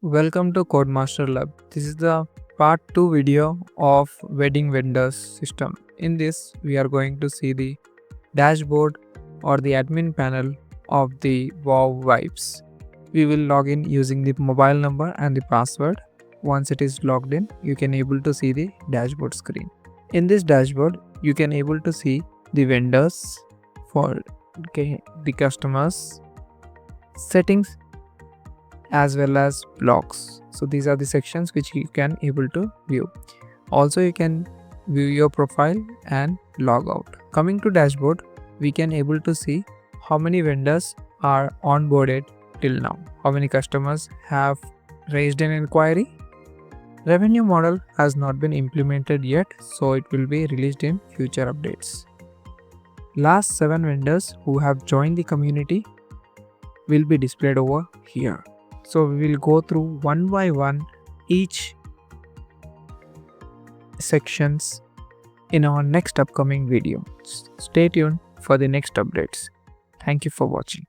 Welcome to Codemaster Lab. This is the part 2 video of wedding vendors system. In this, we are going to see the dashboard or the admin panel of the WoW Vibes. We will log in using the mobile number and the password. Once it is logged in, you can able to see the dashboard screen. In this dashboard, you can able to see the vendors for the customers, settings, as well as blocks. So these are the sections which you can able to view. Also, you can view your profile and log out. Coming to dashboard, we can able to see how many vendors are onboarded till now, how many customers have raised an inquiry. Revenue model has not been implemented yet, so it will be released in future updates. Last 7 vendors who have joined the community will be displayed over here. So we will go through one by one each sections in our next upcoming video. Stay tuned for the next updates. Thank you for watching.